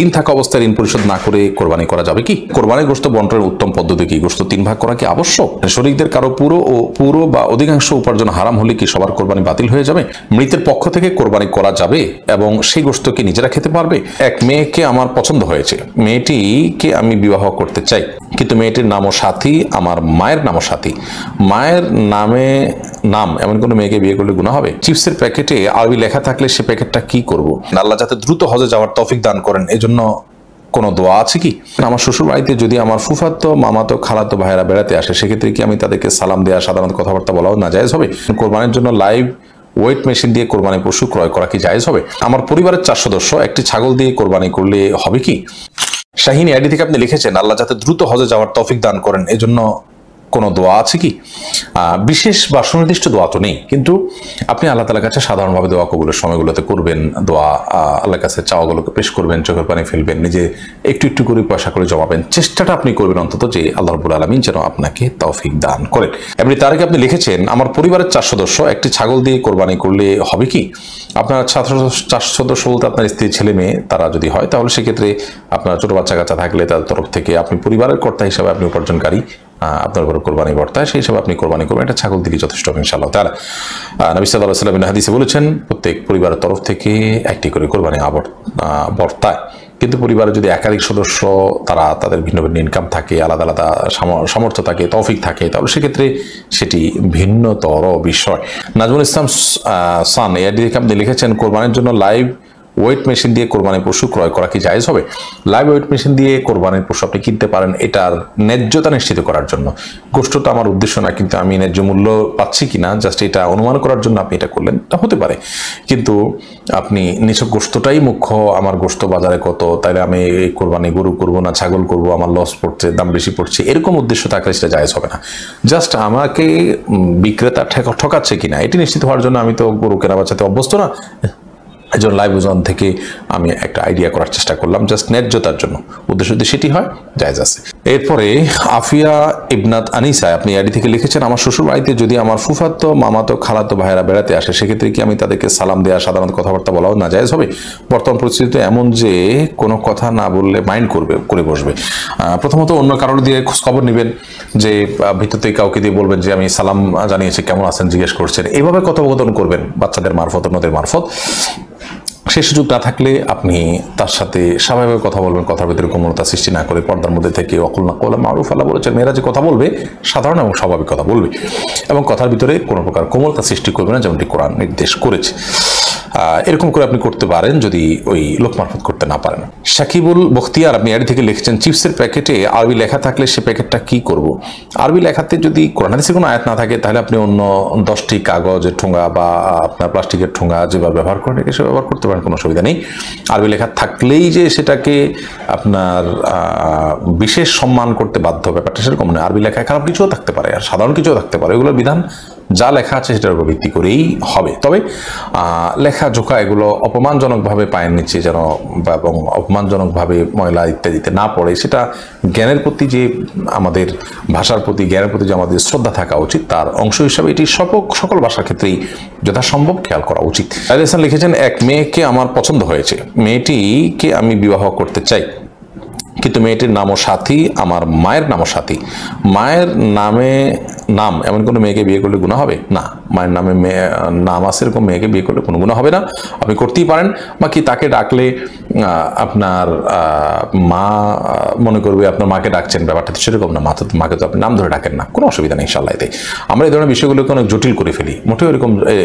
ঋণ থাকা অবস্থায় ঋণ পরিশোধ না করে কোরবানি করা যাবে কি? কোরবানির গোশত বন্টনের উত্তম পদ্ধতি কি? গোশত 3 ভাগ করা কি আবশ্যক? শরীকদের কারো পুরো বা অধিকাংশ উপার্জন হারাম হলে কি সবার কোরবানি বাতিল হয়ে যাবে? মৃতের পক্ষ থেকে কোরবানি করা যাবে এবং সেই গোশত কি নিজেরা খেতে পারবে? এক মেয়েকে আমার পছন্দ হয়েছে, মেয়েটিকে আমি বিবাহ করতে চাই, কিন্তু মেয়েটির নামও সাথী, আমার মায়ের নামও সাথী। মায়ের নাম এমন কোনো মেয়েকে বিয়ে করলে গুনাহ হবে? চিপসের প্যাকেটে আরবি লেখা থাকলে সে প্যাকেটটা কি করব? আল্লাহ যাতে দ্রুত হজে যাওয়ার তৌফিক দান করেন, এজন্য কোনো দোয়া আছে কি? আমার শ্বশুর বাড়িতে যদি আমার ফুফাতো, মামাতো, খালাতো ভাইয়েরা বেড়াতে আসে, সেক্ষেত্রে কি আমি তাদেরকে সালাম দেওয়া, সাধারণত কথাবার্তা বলাও নাজায়েজ হবে? কোরবানির জন্য লাইভ ওয়েট মেশিন দিয়ে কোরবানি পশু ক্রয় করা কি জায়েজ হবে? আমার পরিবারের 4 সদস্য একটি ছাগল দিয়ে কোরবানি করলে হবে কি? শাহিনী আইডি থেকে আপনি লিখেছেন, আল্লাহ যাতে দ্রুত হজে যাওয়ার তৌফিক দান করেন, এজন্য কোনো দোয়া আছে কি? বিশেষ বা সুনির্দিষ্ট দোয়া তো নেই, কিন্তু আপনি আল্লাহ তাআলার কাছে সাধারণভাবে দোয়া কবুলের সময়গুলোতে করবেন, দোয়া আল্লাহর কাছে চাওয়াগুলোকে পেশ করবেন, চোখের পানি ফেলবেন, নিজে একটু একটু করে পয়সা করে জমাবেন, চেষ্টাটা আপনি করবেন অন্তত যে আল্লাহ রাব্বুল আলামিন যেন আপনাকে তৌফিক দান করেন। এমনি তার আগে আপনি লিখেছেন, আমার পরিবারের 4 সদস্য একটি ছাগল দিয়ে কোরবানি করলে হবে কি? আপনার 4 সদস্য বলতে আপনার স্ত্রী, ছেলে মেয়ে, তারা যদি হয় তাহলে সেক্ষেত্রে আপনার ছোট বাচ্চা কাচ্চা থাকলে তাদের তরফ থেকে আপনি পরিবারের কর্তা হিসাবে আপনি উপার্জনকারী, আপনার উপর কোরবানি বর্তায়, সেই হিসাবে আপনি কোরবানি করবেন, এটা ছাগল দিলেই যথেষ্ট হবে ইনশাআল্লাহ তাআলা। নবী সাল্লাল্লাহু আলাইহি ওয়াসাল্লাম হাদিসে বলেছেন, প্রত্যেক পরিবারের তরফ থেকে একটি করে কোরবানি বর্তায়। কিন্তু পরিবারে যদি একাধিক সদস্য, তারা তাদের ভিন্ন ভিন্ন ইনকাম থাকে, আলাদা আলাদা সামর্থ্য থাকে, তৌফিক থাকে, তাহলে সেক্ষেত্রে সেটি ভিন্নতর বিষয়। নাজমুল ইসলাম সান এআইডি থেকে আপনি লিখেছেন, কোরবানির জন্য লাইভ ওয়েট মেশিন দিয়ে কোরবানির পশু ক্রয় করা কি জায়েজ হবে? লাইভ ওয়েট মেশিন দিয়ে কোরবানির পশু আপনি কিনতে পারেন, এটার ন্যায্যতা নিশ্চিত করার জন্য। গোশতটা আমার উদ্দেশ্য না, কিন্তু আমি ন্যায্য মূল্য পাচ্ছি কিনা জাস্ট এটা অনুমান করার জন্য আপনি এটা করলেন, তা হতে পারে। কিন্তু আপনি নিছক গোশতটাই মুখ্য, আমার গোশত বাজারে কত, তাইলে আমি এই কোরবানি গরু করবো না ছাগল করবো, আমার লস পড়ছে, দাম বেশি পড়ছে, এরকম উদ্দেশ্য থাকলে সেটা জায়েজ হবে না। জাস্ট আমাকে বিক্রেতা ঠকাচ্ছে কিনা এটি নিশ্চিত হওয়ার জন্য, আমি তো গরু কেনা বেচাতে অভ্যস্ত না, এই জন্য লাইভ ওজন থেকে আমি একটা আইডিয়া করার চেষ্টা করলাম, জাস্ট ন্যায্যতার জন্য। উদ্দেশ্য যদি সেটি হয়, জায়েজ আছে। এরপরে আফিয়া ইবনাত আনিসা আপনি আইডি থেকে লিখেছেন, আমার শ্বশুর বাড়িতে যদি আমার ফুফাতো, মামাতো, খালাতো ভাইয়েরা বেড়াতে আসে, সেক্ষেত্রে কি আমি তাদেরকে সালাম দেওয়া, সাধারণত কথাবার্তা বলাও নাজায়েজ হবে? বর্তমান পরিস্থিতিতে এমন যে কোনো কথা না বললে মাইন্ড করে বসবে। প্রথমত অন্য কারোর দিয়ে খোঁজ খবর নেবেন, যে ভিতরতে কাউকে দিয়ে বলবেন যে আমি সালাম জানিয়েছি, কেমন আছেন জিজ্ঞেস করছেন, এইভাবে কথোপকথন করবেন বাচ্চাদের মারফত, অন্যদের মারফত। সেই সুযোগ না থাকলে আপনি তার সাথে স্বাভাবিক কথা বলবেন, কথার ভিতরে কোমলতা সৃষ্টি না করে, পর্দার মধ্যে থেকে অকুল না কওলা মারুফ, আল্লাহ বলেছেন মেয়েরা যে কথা বলবে সাধারণ এবং স্বাভাবিক কথা বলবে, এবং কথার ভিতরে কোনো প্রকার কোমলতা সৃষ্টি করবে না, যেমনটি কোরআন নির্দেশ করেছে। এরকম করে আপনি করতে পারেন যদি ওই লোক মারফত করতে না পারেন। সাকিবুল বখতিয়ার আপনি আইডি থেকে লিখেছেন, চিপসের প্যাকেটে আরবি লেখা থাকলে সে প্যাকেটটা কি করব? আরবি লেখাতে যদি কোরআন হাদিসে কোনো আয়াত না থাকে, তাহলে আপনি অন্য 10টি কাগজের ঠোঙা বা আপনার প্লাস্টিকের ঠোঙা যেভাবে ব্যবহার করেন সে ব্যবহার করতে পারেন, কোনো অসুবিধা নেই। আরবি লেখা থাকলেই যে সেটাকে আপনার বিশেষ সম্মান করতে বাধ্য, ব্যাপারটা সেরকম নয়। আরবি লেখায় খারাপ কিছুও থাকতে পারে আর সাধারণ কিছুও থাকতে পারে, এগুলোর বিধান যা লেখা আছে সেটার উপর ভিত্তি করেই হবে। তবে লেখা জোকা এগুলো অপমানজনকভাবে পায়ের নিচে যেন এবং অপমানজনকভাবে ময়লা ইত্যাদিতে না পড়ে, সেটা জ্ঞানের প্রতি যে আমাদের ভাষার প্রতি, জ্ঞানের প্রতি যে আমাদের শ্রদ্ধা থাকা উচিত, তার অংশ হিসাবে এটি সকল ভাষার ক্ষেত্রেই যথাসম্ভব খেয়াল করা উচিত। আলী হাসান লিখেছেন, এক মেয়েকে আমার পছন্দ হয়েছে, মেয়েটিকে আমি বিবাহ করতে চাই, কিন্তু মেয়েটির নামও সাথী, আমার মায়ের নামও সাথী। মায়ের নাম এমন কোনো মেয়েকে বিয়ে করলে গুনাহ হবে না। মায়ের নামে নাম আছে এরকম মেয়েকে বিয়ে করলে কোনো গুনাহ হবে না, আপনি করতেই পারেন। বাকি তাকে ডাকলে আপনার মা মনে করবে আপনার মাকে ডাকছেন, ব্যাপারটা তো সেরকম না। মাকে তো আপনি নাম ধরে ডাকেন না, কোনো অসুবিধা নেই ইনশাআল্লাহ। এতে আমরা এই ধরনের বিষয়গুলোকে অনেক জটিল করে ফেলি, মোটেও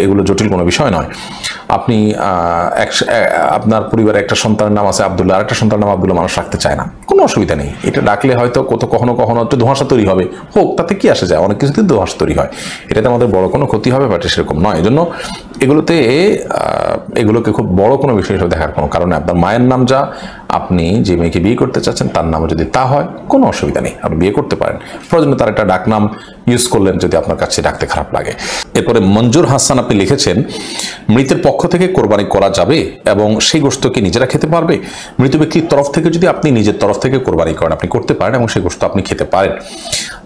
এগুলো জটিল কোনো বিষয় নয়। আপনি আপনার পরিবারে একটা সন্তানের নাম আছে আব্দুল্লাহ, আর একটা সন্তানের নাম আব্দুল্লাহ, মানুষ রাখতে চায় না, কোনো অসুবিধা নেই। এটা ডাকলে হয়তো কখনো একটু ধোঁয়াশা তৈরি হবে, হোক, তাতে কি আসে যায়, অনেক কিছুতে ধোঁয়াশা তৈরি হয়, এটাতে আমাদের বড় কোনো ক্ষতি হবে, বাট সেরকম নয়। এই জন্য এগুলোকে খুব বড় কোনো বিষয় হিসেবে দেখার কোনো কারণে, আপনার মায়ের নাম যা, আপনি যে মেয়েকে বিয়ে করতে চাচ্ছেন তার নামও যদি তা হয়, কোনো অসুবিধা নেই, আপনি বিয়ে করতে পারেন। প্রয়োজনে তার একটা ডাক নাম ইউজ করলেন যদি আপনার কাছে ডাকতে খারাপ লাগে। এরপরে মঞ্জুর হাসান আপনি লিখেছেন, মৃতের পক্ষ থেকে কোরবানি করা যাবে এবং সেই গোশত কি নিজেরা খেতে পারবে? মৃত ব্যক্তির তরফ থেকে যদি আপনি নিজের তরফ থেকে কোরবানি করেন, আপনি করতে পারেন এবং সেই গোশত আপনি খেতে পারেন।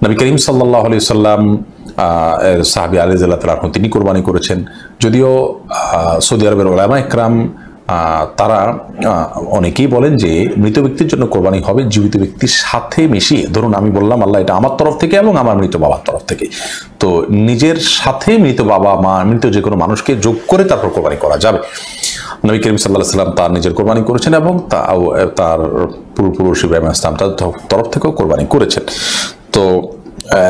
নবী করিম সাল্লাল্লাহু আলাইহি ওয়াসাল্লাম সাহাবী আলী রাদিয়াল্লাহু তাআলা তিনি কোরবানি করেছেন, যদিও সৌদি আরবের উলামা ইকরাম তারা অনেকেই বলেন যে মৃত ব্যক্তির জন্য কোরবানি হবে জীবিত ব্যক্তির সাথে মিশিয়ে। ধরুন আমি বললাম আল্লাহ এটা আমার তরফ থেকে এবং আমার মৃত বাবার তরফ থেকে, তো নিজের সাথে মৃত বাবা মা মৃত যে কোনো মানুষকে যোগ করে তারপর কোরবানি করা যাবে। নবী করিম সাল্লাল্লাহু আলাইহি ওয়াসাল্লাম তার নিজের কোরবানি করেছেন এবং তার পূর্বপুরুষ ইব্রাহিম আলাইহিস সালাম তার তরফ থেকেও কোরবানি করেছেন। তো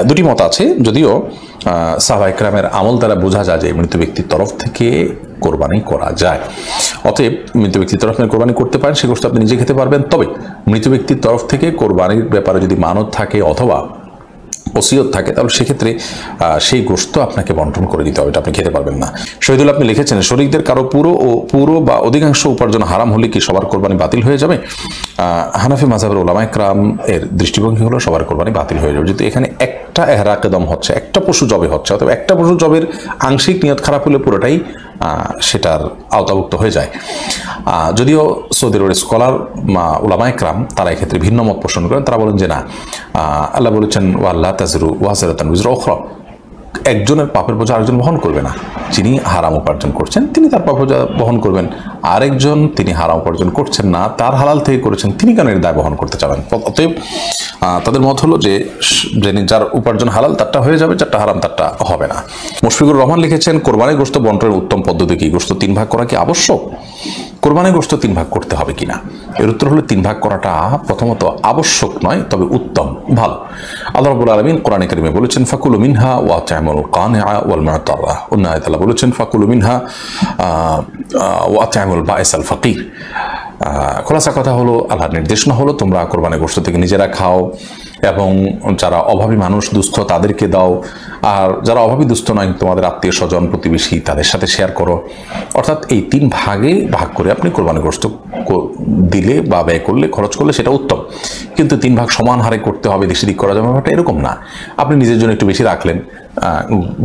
দুটি মত আছে, যদিও সাহাবায়ে কেরামের আমল দ্বারা বোঝা যায় যে মৃত ব্যক্তির তরফ থেকে কোরবানি করা যায়। অতএব মৃত ব্যক্তির তরফ থেকে কোরবানি করতে পারেন, সে গোশত আপনি নিজে খেতে পারবেন। তবে মৃত ব্যক্তির তরফ থেকে কোরবানির ব্যাপারে যদি মানত থাকে অথবা ওসিয়ত থাকে তাহলে সেক্ষেত্রে সেই গোশত আপনাকে বন্টন করে দিতে হবে, এটা আপনি খেতে পারবেন না। শহীদুল আপনি লিখেছেন শরীকদের কারো পুরো বা অধিকাংশ উপার্জন হারাম হলে কি সবার কোরবানি বাতিল হয়ে যাবে? হানাফি মাযহাবের উলামায়ে কেরাম এর দৃষ্টিভঙ্গি হলো সবার কোরবানি বাতিল হয়ে যাবে যদি এখানে একটা ইহরাকে দম হচ্ছে, একটা পশু জবে হচ্ছে, অথবা একটা পশু জবের আংশিক নিয়ত খারাপ হলে পুরোটাই সেটার আওতাভুক্ত হয়ে যায়। যদিও সৌদি আরবের স্কলার উলামায়ে কেরাম তারা এক্ষেত্রে ভিন্ন মত পোষণ করেন। তারা বলেন যে না, আল্লাহ বলেছেন ওয়াল্লা তাজরু ওয়াজরাতান উযরা উখরা, একজনের পাপের বোঝা আরেকজন বহন করবে না। যিনি হারাম উপার্জন করছেন তিনি তার পাপ বোঝা বহন করবেন, আরেকজন তিনি হারাম উপার্জন করছেন না, তার হালাল থেকে করেছেন, তিনি কেন এর দায় বহন করতে চাবেন? অতএব তাদের মত হলো যে যার উপার্জন হালাল তারটা হয়ে যাবে, যারটা হারাম তারটা হবে না। মুশফিকুর রহমান লিখেছেন কোরবানির গোশত বন্টনের উত্তম পদ্ধতি কি? গোশত 3 ভাগ করা কি আবশ্যক? কোরবানির গোশত 3 ভাগ করতে হবে কিনা? এর উত্তর হলো 3 ভাগ করাটা প্রথমত আবশ্যক নয়, তবে উত্তম, ভালো। আল্লাহ রাব্বুল আলামিন কোরআনে কারিমে বলেছেন ফাকুলু মিনহা ওয়া আত'ইমুল কানিআ ওয়াল মু'তারা। অন্য আয়াতে আল্লাহ বলেছেন ফাকুলু মিনহা ওয়া আত'ইমুল বাঈসাল ফাকির। খোলাসা কথা হলো আল্লাহর নির্দেশনা হলো তোমরা কোরবানির গোশত থেকে নিজেরা খাও এবং যারা অভাবী মানুষ দুস্থ তাদেরকে দাও, আর যারা অভাবী দুস্থ নয় তোমাদের আত্মীয় স্বজন প্রতিবেশী তাদের সাথে শেয়ার করো। অর্থাৎ এই 3 ভাগে ভাগ করে আপনি কোরবানির গোশত দিলে বা ব্যয় করলে খরচ করলে সেটা উত্তম, কিন্তু 3 ভাগ সমান হারে করতে হবে, বেশি দিক করা যাবে ব্যাপারটা এরকম না। আপনি নিজের জন্য একটু বেশি রাখলেন,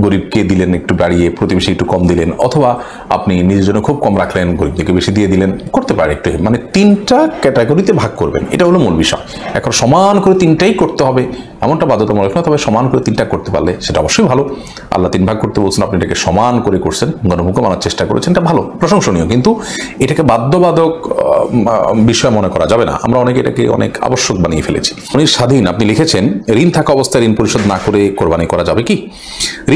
গরিবকে দিলেন একটু বাড়িয়ে, প্রতিবেশী একটু কম দিলেন, অথবা আপনি নিজের জন্য খুব কম রাখলেন গরিবকে বেশি দিয়ে দিলেন, করতে পারে একটু, মানে 3টা ক্যাটাগরিতে ভাগ করবেন, এটা হলো মূল বিষয়। এখন সমান করে 3টাই করতে হবে এমনটা বাধ্যতামূলক না, তবে সমান করে 3টা করতে পারলে সেটা অবশ্যই ভালো। আল্লাহ 3 ভাগ করতে বলছেন, আপনি এটাকে সমান করে করছেন, গণমুখ মানার চেষ্টা করেছেন, এটা ভালো, প্রশংসনীয়, কিন্তু এটাকে বাধ্যবাধক বিষয় মনে করা যাবে না। আমরা অনেকে এটাকে অনেক আবশ্যক বানিয়ে ফেলেছি। উনি স্বাধীন আপনি লিখেছেন ঋণ থাকা অবস্থায় ঋণ পরিশোধ না করে কোরবানি করা যাবে কি?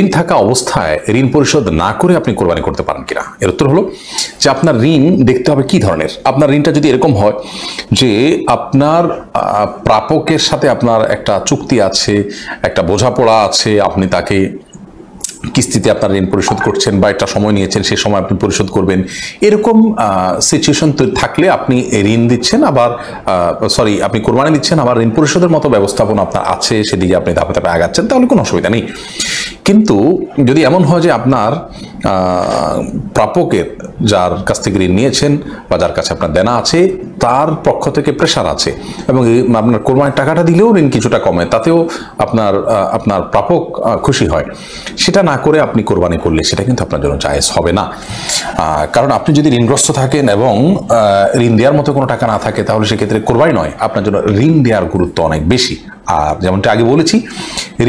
ঋণ থাকা অবস্থায় ঋণ পরিশোধ না করে আপনি কোরবানি করতে পারেন কিনা? এর উত্তর হলো যে আপনার ঋণ দেখতে হবে কি ধরনের। আপনার ঋণটা যদি এরকম হয় যে আপনার প্রাপকের সাথে আপনার একটা চুক্তি আছে, একটা বোঝাপড়া আছে, আপনি তাকে কিস্তিতে আপনার ঋণ পরিশোধ করছেন বা একটা সময় নিয়েছেন, সেই সময় আপনি পরিশোধ করবেন, এরকম সিচুয়েশন থাকলে আপনি ঋণ দিচ্ছেন, আবার আপনি কোরবানি দিচ্ছেন, আবার ঋণ পরিশোধের মতো ব্যবস্থাপনা আপনার আছে, সেদিকে আপনি ধাপে ধাপে আগাচ্ছেন, তাহলে কোনো অসুবিধা নেই। কিন্তু যদি এমন হয় যে আপনার প্রাপকের যার কাছ থেকে ঋণ নিয়েছেন বা যার কাছে আপনার দেনা আছে তার পক্ষ থেকে প্রেশার আছে এবং আপনার কোরবানির টাকাটা দিলেও ঋণ কিছুটা কমে, তাতেও আপনার প্রাপক খুশি হয়, সেটা না করে আপনি কোরবানি করলে সেটা কিন্তু আপনার জন্য জায়েজ হবে না। কারণ আপনি যদি ঋণগ্রস্ত থাকেন এবং ঋণ দেওয়ার মতো কোনো টাকা না থাকে তাহলে সেক্ষেত্রে কোরবানি নয়, আপনার জন্য ঋণ দেওয়ার গুরুত্ব অনেক বেশি। আর যেমনটা আগে বলেছি,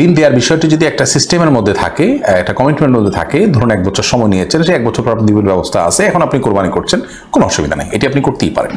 ঋণ দেওয়ার বিষয়টি যদি একটা সিস্টেমের মধ্যে থাকে, একটা কমিটমেন্টের মধ্যে থাকে, ধরুন 1 বছর সময় নিয়েছেন, সে 1 বছর পর দিবের ব্যবস্থা আছে, এখন আপনি কোরবানি করছেন, কোনো অসুবিধা নেই, এটি আপনি করতেই পারেন।